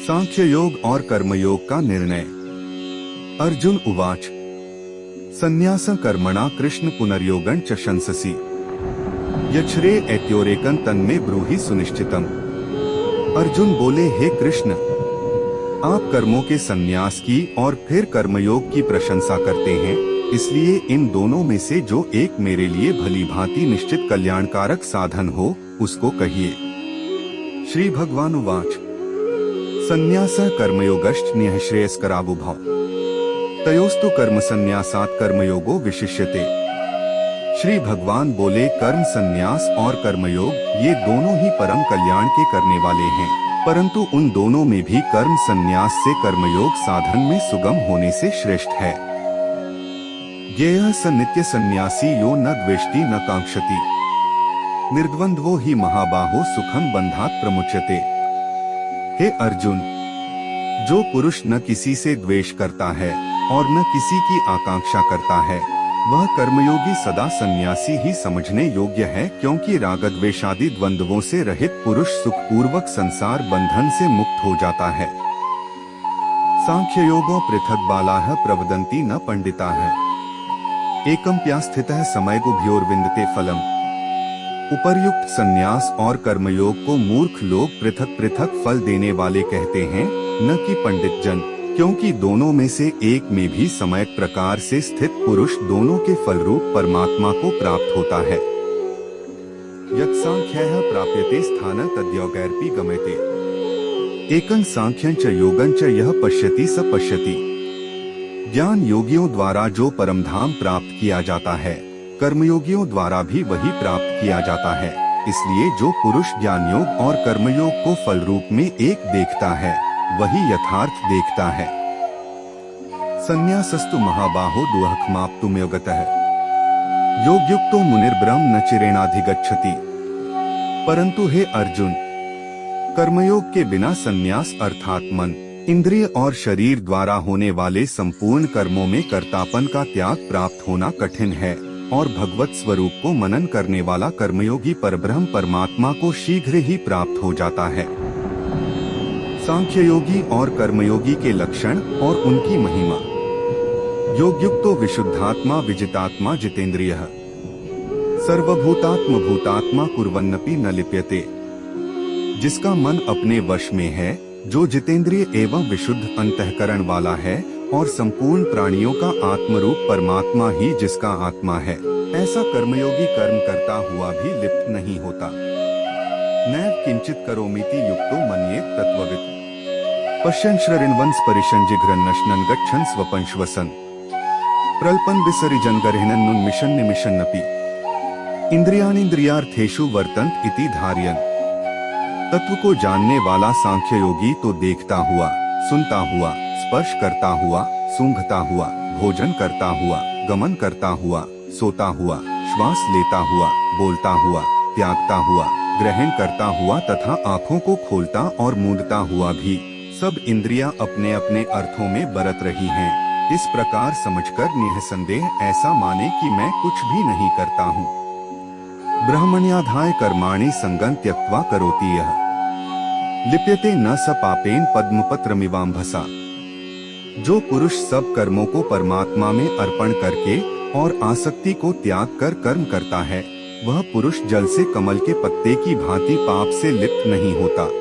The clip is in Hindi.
सांख्य योग और कर्मयोग का निर्णय। अर्जुन उवाच संन्यास कर्मणा कृष्ण पुनर्योगं च शंससि यच्छ्रे ऐत्योरेकं तन्मे ब्रूहि सुनिश्चितम्। अर्जुन बोले, हे कृष्ण, आप कर्मों के संन्यास की और फिर कर्मयोग की प्रशंसा करते हैं, इसलिए इन दोनों में से जो एक मेरे लिए भली भांति निश्चित कल्याणकारक साधन हो उसको कहिए। श्री भगवान उवाच संन्यास कर्मयोगश्च निःश्रेयस्करावुभौ तयोस्तु कर्म संन्यासात् कर्मयोगो विशिष्यते। श्री भगवान बोले, कर्म संन्यास और कर्मयोग ये दोनों ही परम कल्याण के करने वाले हैं, परंतु उन दोनों में भी कर्म संन्यास से कर्मयोग साधन में सुगम होने से श्रेष्ठ है। ज्ञेयः स नित्य संन्यासी यो न द्वेष्टि न कांक्षति निर्द्वंद्वो ही महाबाहो सुखम बंधात् प्रमुच्यते। हे अर्जुन, जो पुरुष न किसी से द्वेष करता है और न किसी की आकांक्षा करता है, वह कर्मयोगी सदा सन्यासी ही समझने योग्य है, क्योंकि रागद्वेषादि द्वंद्वों से रहित पुरुष सुखपूर्वक संसार बंधन से मुक्त हो जाता है। सांख्ययोगो पृथक बालाः प्रवदन्ति न पंडिताः एकम्प्यास्थितः समयगुभ्योर्विन्दते फलम्। उपर्युक्त संन्यास और कर्मयोग को मूर्ख लोग पृथक पृथक फल देने वाले कहते हैं, न कि पंडित जन, क्योंकि दोनों में से एक में भी समयक प्रकार से स्थित पुरुष दोनों के फलरूप परमात्मा को प्राप्त होता है। यत् सांख्यः प्राप्यते स्थानं तद्योगैरपि गम्यते एकं सांख्यं च योगं च यः पश्यति स पश्यति। ज्ञान योगियों द्वारा जो परमधाम प्राप्त किया जाता है, कर्मयोगियों द्वारा भी वही प्राप्त किया जाता है। इसलिए जो पुरुष ज्ञान योग और कर्मयोग को फल रूप में एक देखता है, वही यथार्थ देखता है। संन्यासस्तु महाबाहो दुःखमाप्तुम्योगतः योगयुक्तो मुनिर्ब्रह्म न चिरेणाधिगच्छति। परंतु हे अर्जुन, कर्मयोग के बिना संन्यास अर्थात मन, इंद्रिय और शरीर द्वारा होने वाले संपूर्ण कर्मों में कर्तापन का त्याग प्राप्त होना कठिन है, और भगवत स्वरूप को मनन करने वाला कर्मयोगी परब्रह्म परमात्मा को शीघ्र ही प्राप्त हो जाता है। सांख्ययोगी और कर्मयोगी के लक्षण और उनकी महिमा। योगयुक्तो विशुद्धात्मा विजितात्मा जितेंद्रियः सर्वभूतात्म भूतात्मा कुर्वन्नपि न लिप्यते। जिसका मन अपने वश में है, जो जितेंद्रिय एवं विशुद्ध अंतःकरण वाला है और संपूर्ण प्राणियों का आत्मरूप परमात्मा ही जिसका आत्मा है, ऐसा कर्मयोगी कर्म करता हुआ भी लिप्त नहीं होता। नैव किंचित करोमीति युक्तो मन्येत तत्त्ववित् पश्यन् श्रृण्वन् स्परिशन् जिघ्रन्नश्नन् गच्छन् स्वपन् श्वसन् प्रल्पन् विसर्जन् गर्हिणन् उन्मिषन् निमिषन्नपि इंद्रियाणींद्रियार्थेषु वर्तन्त इति धारयन्। तत्व को जानने वाला सांख्ययोगी तो देखता हुआ, सुनता हुआ, स्पर्श करता हुआ, सूंघता हुआ, भोजन करता हुआ, गमन करता हुआ, सोता हुआ, श्वास लेता हुआ, बोलता हुआ, त्यागता हुआ, ग्रहण करता हुआ तथा आँखों को खोलता और मूंदता हुआ भी सब इंद्रियां अपने अपने अर्थों में बरत रही हैं। इस प्रकार समझकर निःसंदेह ऐसा माने कि मैं कुछ भी नहीं करता हूँ। ब्रह्मण्याधाय कर्माणि संगं त्यक्त्वा करोति यः लिप्यते न स पापेन पद्मपत्रमिवाम्भसा। जो पुरुष सब कर्मों को परमात्मा में अर्पण करके और आसक्ति को त्याग कर कर्म करता है, वह पुरुष जल से कमल के पत्ते की भांति पाप से लिप्त नहीं होता।